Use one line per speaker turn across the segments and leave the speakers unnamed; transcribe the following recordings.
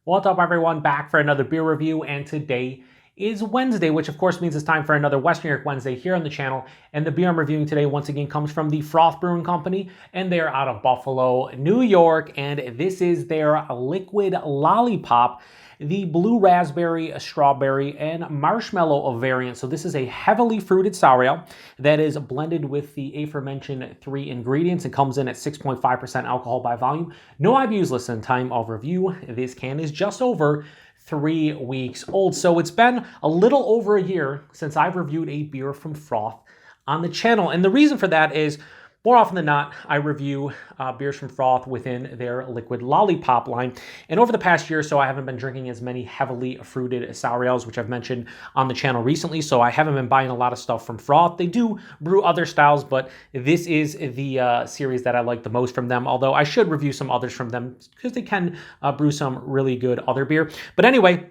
What's up, everyone? Back for another beer review, and today is Wednesday, which of course means it's time for another Western New York Wednesday here on the channel. And the beer I'm reviewing today once again comes from the Froth Brewing Company, and they're out of Buffalo, New York, and this is their Liquid Lollipop, the blue raspberry, strawberry, and marshmallow variant. So this is a heavily fruited sour ale that is blended with the aforementioned 3 ingredients. It comes in at 6.5% alcohol by volume. No IBUs listed in time of review. This can is just over 3 weeks old. So it's been a little over a year since I've reviewed a beer from Froth on the channel. And the reason for that is, more often than not, I review beers from Froth within their Liquid Lollipop line. And over the past year or so, I haven't been drinking as many heavily fruited sour ales, which I've mentioned on the channel recently. So I haven't been buying a lot of stuff from Froth. They do brew other styles, but this is the series that I like the most from them. Although I should review some others from them because they can brew some really good other beer. But anyway,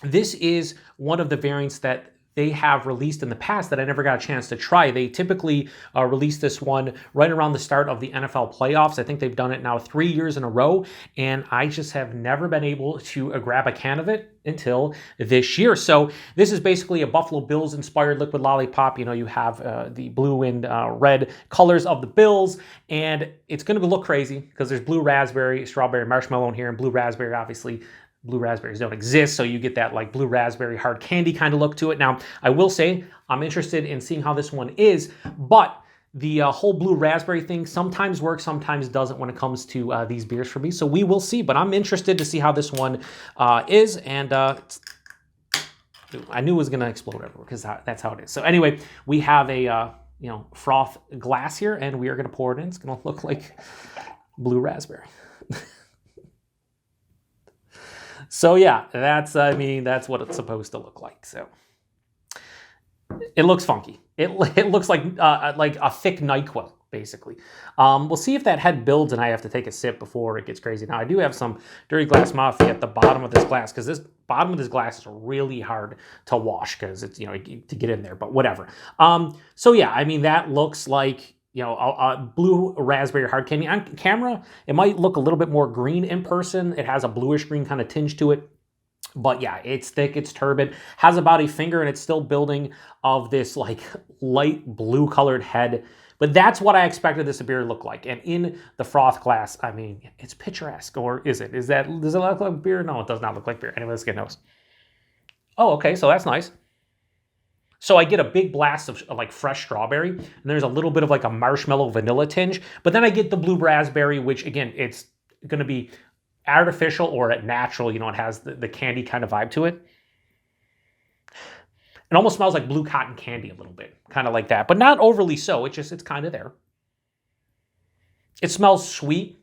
this is one of the variants that they have released in the past that I never got a chance to try. They typically release this one right around the start of the NFL playoffs. I think they've done it now 3 years in a row, and I just have never been able to grab a can of it until this year. So this is basically a Buffalo Bills inspired Liquid Lollipop. You know, you have the blue and red colors of the Bills, and it's going to look crazy because there's blue raspberry, strawberry, marshmallow in here, and blue raspberry, obviously. Blue raspberries don't exist, so you get that like blue raspberry hard candy kind of look to it. Now, I will say I'm interested in seeing how this one is, but the whole blue raspberry thing sometimes works, sometimes doesn't when it comes to these beers for me. So we will see, but I'm interested to see how this one is. And I knew it was going to explode everywhere because that's how it is. So anyway, we have a Froth glass here, and we are going to pour it in. It's going to look like blue raspberry. So yeah, that's what it's supposed to look like. So it looks funky. It looks like a thick NyQuil, basically. We'll see if that head builds and I have to take a sip before it gets crazy. Now I do have some dirty glass mafia at the bottom of this glass because this bottom of this glass is really hard to wash because it's to get in there. But whatever. So yeah, I mean that looks like a blue raspberry hard candy. On camera, it might look a little bit more green in person. It has a bluish green kind of tinge to it. But yeah, it's thick, it's turbid, has about a finger, and it's still building of this like light blue colored head. But that's what I expected this beer to look like. And in the Froth glass, I mean, it's picturesque, or is it? Does it look like beer? No, it does not look like beer. Anyway, let's get nose. Oh, okay, so that's nice. So I get a big blast of like fresh strawberry, and there's a little bit of like a marshmallow vanilla tinge, but then I get the blue raspberry, which again, it's going to be artificial or natural. It has the candy kind of vibe to it. It almost smells like blue cotton candy a little bit, kind of like that, but not overly so. It's kind of there. It smells sweet.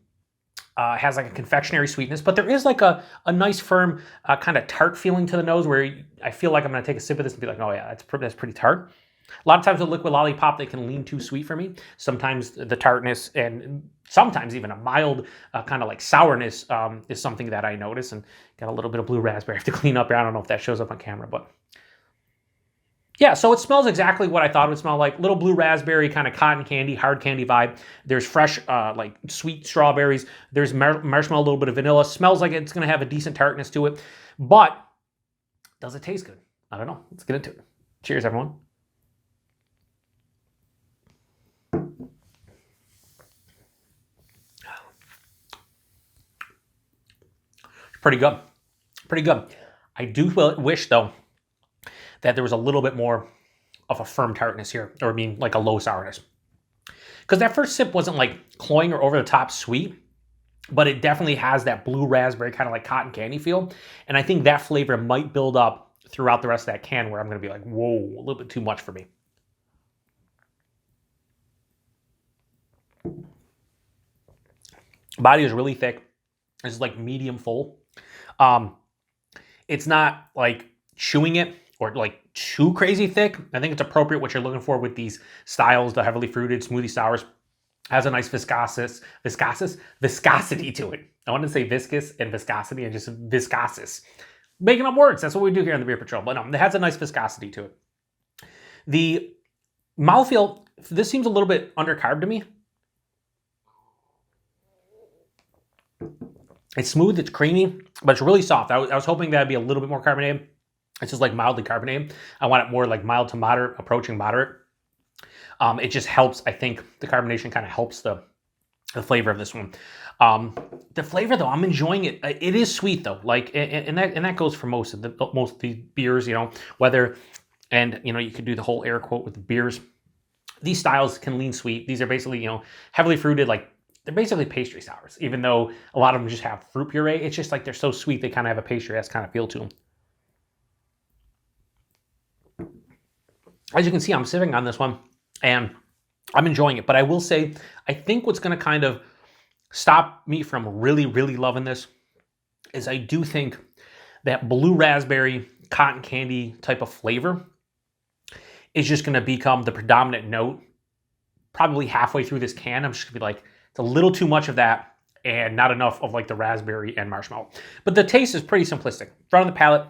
Has like a confectionery sweetness, but there is like a nice firm kind of tart feeling to the nose where I feel like I'm going to take a sip of this and be like, oh yeah, that's pretty tart. A lot of times with Liquid Lollipop, they can lean too sweet for me. Sometimes the tartness and sometimes even a mild kind of like sourness is something that I notice, and got a little bit of blue raspberry I have to clean up here. I don't know if that shows up on camera, but yeah, so it smells exactly what I thought it would smell like. Little blue raspberry, kind of cotton candy, hard candy vibe. There's fresh, like sweet strawberries. There's marshmallow, a little bit of vanilla. Smells like it's going to have a decent tartness to it. But does it taste good? I don't know. Let's get into it. Cheers, everyone. Pretty good. Pretty good. I do wish, though, that there was a little bit more of a firm tartness here, or I mean like a low sourness. Because that first sip wasn't like cloying or over the top sweet, but it definitely has that blue raspberry kind of like cotton candy feel. And I think that flavor might build up throughout the rest of that can where I'm going to be like, whoa, a little bit too much for me. Body is really thick. It's like medium full. It's not like chewing it or like too crazy thick. I think it's appropriate what you're looking for with these styles, the heavily fruited smoothie sours. Has a nice viscosity to it. I wanted to say viscous and viscosity and just viscous. Making up words, that's what we do here on the Beer Patrol. But no, it has a nice viscosity to it. The mouthfeel, this seems a little bit undercarb to me. It's smooth, it's creamy, but it's really soft. I was hoping that'd be a little bit more carbonated. It's just like mildly carbonated. I want it more like mild to moderate, approaching moderate. It just helps. I think the carbonation kind of helps the flavor of this one. The flavor though, I'm enjoying it. It is sweet though, like, and that goes for most of these beers, you know, whether, and you know, you could do the whole air quote with the beers. These styles can lean sweet. These are basically, you know, heavily fruited, like they're basically pastry sours, even though a lot of them just have fruit puree. It's just like they're so sweet, they kind of have a pastry-esque kind of feel to them. As you can see, I'm sipping on this one and I'm enjoying it, but I will say, I think what's going to kind of stop me from really, really loving this is I do think that blue raspberry, cotton candy type of flavor is just going to become the predominant note probably halfway through this can. I'm just going to be like, it's a little too much of that and not enough of like the raspberry and marshmallow. But the taste is pretty simplistic. Front of the palate,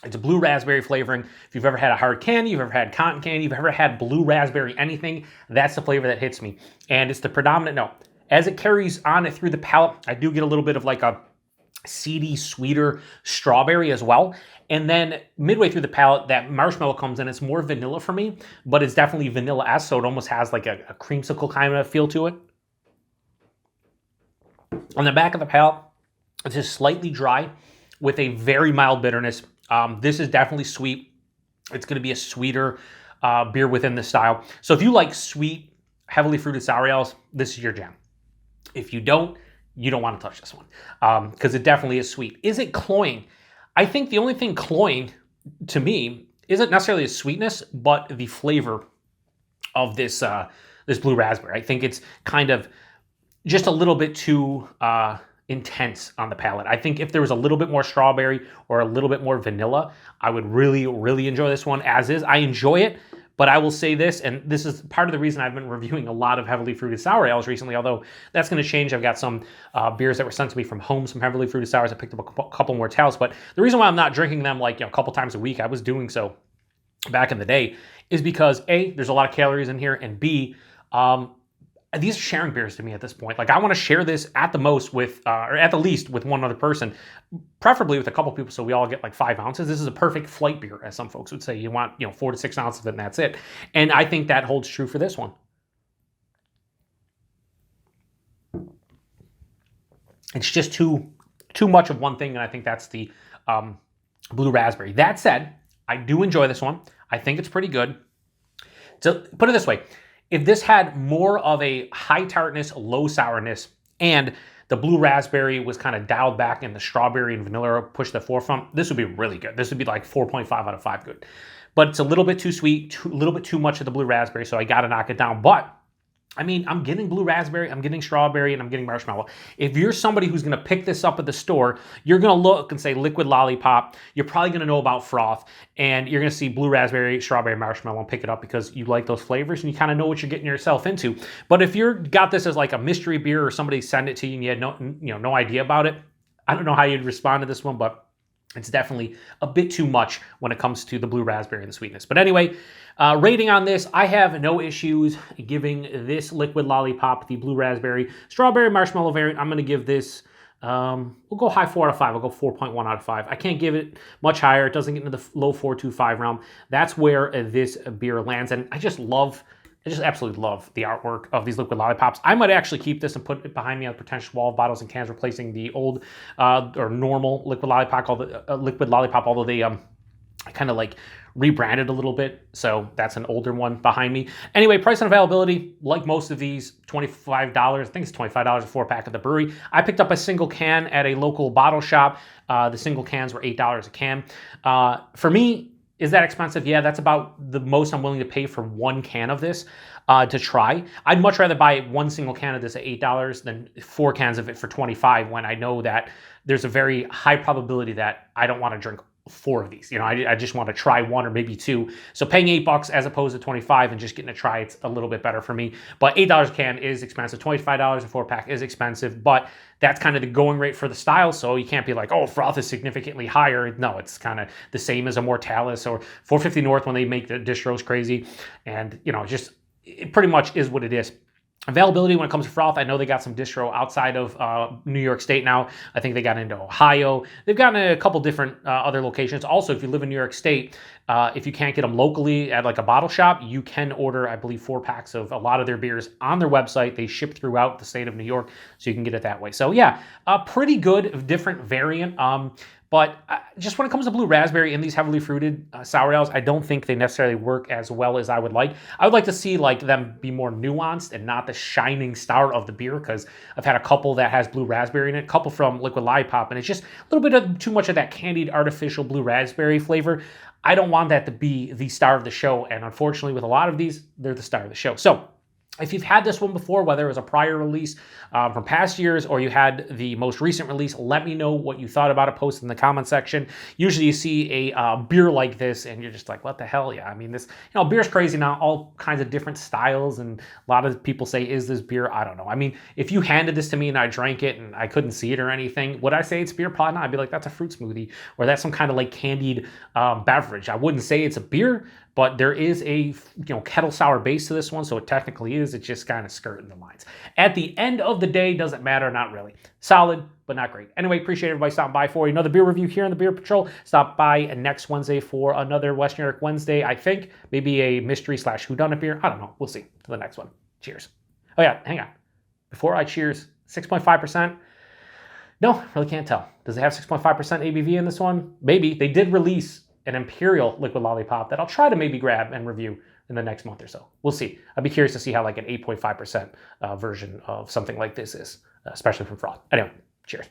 it's a blue raspberry flavoring. If you've ever had a hard candy, you've ever had cotton candy, you've ever had blue raspberry anything, that's the flavor that hits me. And it's the predominant note. As it carries on it through the palate, I do get a little bit of like a seedy, sweeter strawberry as well. And then midway through the palate, that marshmallow comes in. It's more vanilla for me, but it's definitely vanilla-esque, so it almost has like a creamsicle kind of feel to it. On the back of the palate, it's just slightly dry with a very mild bitterness. This is definitely sweet. It's going to be a sweeter beer within the style. So if you like sweet, heavily fruited sour ales, this is your jam. If you don't want to touch this one because it definitely is sweet. Is it cloying? I think the only thing cloying to me isn't necessarily the sweetness, but the flavor of this this blue raspberry. I think it's kind of just a little bit too intense on the palate. I think if there was a little bit more strawberry or a little bit more vanilla, I would really, really enjoy this one as is. I enjoy it, but I will say this, and this is part of the reason I've been reviewing a lot of heavily fruited sour ales recently, although that's going to change. I've got some beers that were sent to me from home, some heavily fruited sours. I picked up a couple more tails, but the reason why I'm not drinking them like, you know, a couple times a week, I was doing so back in the day, is because A, there's a lot of calories in here, and B, these are sharing beers to me at this point. Like, I want to share this at the most with, or at the least with one other person, preferably with a couple people, so we all get like 5 ounces. This is a perfect flight beer, as some folks would say. You want, you know, 4 to 6 ounces of it, and that's it. And I think that holds true for this one. It's just too much of one thing, and I think that's the blue raspberry. That said, I do enjoy this one. I think it's pretty good. So put it this way. If this had more of a high tartness, low sourness, and the blue raspberry was kind of dialed back and the strawberry and vanilla pushed the forefront, this would be really good. This would be like 4.5 out of 5 good. But it's a little bit too sweet, a little bit too much of the blue raspberry, so I got to knock it down. But I mean, I'm getting blue raspberry, I'm getting strawberry, and I'm getting marshmallow. If you're somebody who's going to pick this up at the store, you're going to look and say Liquid Lollipop. You're probably going to know about Froth, and you're going to see blue raspberry, strawberry, marshmallow, and pick it up because you like those flavors and you kind of know what you're getting yourself into. But if you've got this as like a mystery beer or somebody sent it to you and you had no idea about it, I don't know how you'd respond to this one, but it's definitely a bit too much when it comes to the blue raspberry and the sweetness. But anyway, rating on this, I have no issues giving this Liquid Lollipop, the blue raspberry, strawberry marshmallow variant. I'm going to give this, we'll go high 4 out of 5. I'll go 4.1 out of 5. I can't give it much higher. It doesn't get into the low 4.25 realm. That's where this beer lands. And I just absolutely love the artwork of these Liquid Lollipops. I might actually keep this and put it behind me on the potential wall of bottles and cans, replacing the old or normal Liquid Lollipop, although they kind of like rebranded a little bit. So that's an older one behind me. Anyway, price and availability, like most of these, $25. I think it's $25 a 4-pack at the brewery. I picked up a single can at a local bottle shop. The single cans were $8 a can. For me, is that expensive? Yeah, that's about the most I'm willing to pay for one can of this to try. I'd much rather buy one single can of this at $8 than 4 cans of it for $25 when I know that there's a very high probability that I don't want to drink 4 of these. You know, I just want to try 1 or maybe 2. So paying $8 as opposed to $25 and just getting a try, it's a little bit better for me. But $8 a can is expensive. $25 a 4-pack is expensive, but that's kind of the going rate for the style. So you can't be like, oh, Froth is significantly higher. No, it's kind of the same as a Mortalis or 450 North when they make the distros crazy. And, you know, just it pretty much is what it is. Availability when it comes to Froth, I know they got some distro outside of New York State now. I think they got into Ohio. They've gotten a couple different other locations. Also, if you live in New York State, if you can't get them locally at like a bottle shop, you can order, I believe, 4-packs of a lot of their beers on their website. They ship throughout the state of New York, so you can get it that way. So yeah, a pretty good, different variant. But just when it comes to blue raspberry and these heavily fruited sour ales, I don't think they necessarily work as well as I would like. I would like to see like them be more nuanced and not the shining star of the beer, because I've had a couple that has blue raspberry in it, a couple from Liquid Lollipop, and it's just a little bit of too much of that candied artificial blue raspberry flavor. I don't want that to be the star of the show, and unfortunately with a lot of these, they're the star of the show. So if you've had this one before, whether it was a prior release from past years or you had the most recent release, let me know what you thought about it. Post in the comment section. Usually you see a beer like this and you're just like, what the hell? Yeah, I mean, this, beer's crazy now, all kinds of different styles, and a lot of people say, is this beer? I don't know. I mean, if you handed this to me and I drank it and I couldn't see it or anything, would I say it's beer? Probably not. I'd be like, that's a fruit smoothie, or that's some kind of like candied beverage. I wouldn't say it's a beer, but there is a kettle sour base to this one, so it technically is. It's just kind of skirting the lines. At the end of the day, doesn't matter, not really. Solid, but not great. Anyway, appreciate everybody stopping by for another beer review here on the Beer Patrol. Stop by next Wednesday for another West New York Wednesday, I think. Maybe a mystery / whodunit beer. I don't know. We'll see. To the next one. Cheers. Oh yeah, hang on. Before I cheers, 6.5%. No, really can't tell. Does it have 6.5% ABV in this one? Maybe. They did release an Imperial Liquid Lollipop that I'll try to maybe grab and review in the next month or so. We'll see. I'd be curious to see how like an 8.5% version of something like this is, especially from Froth. Anyway, cheers.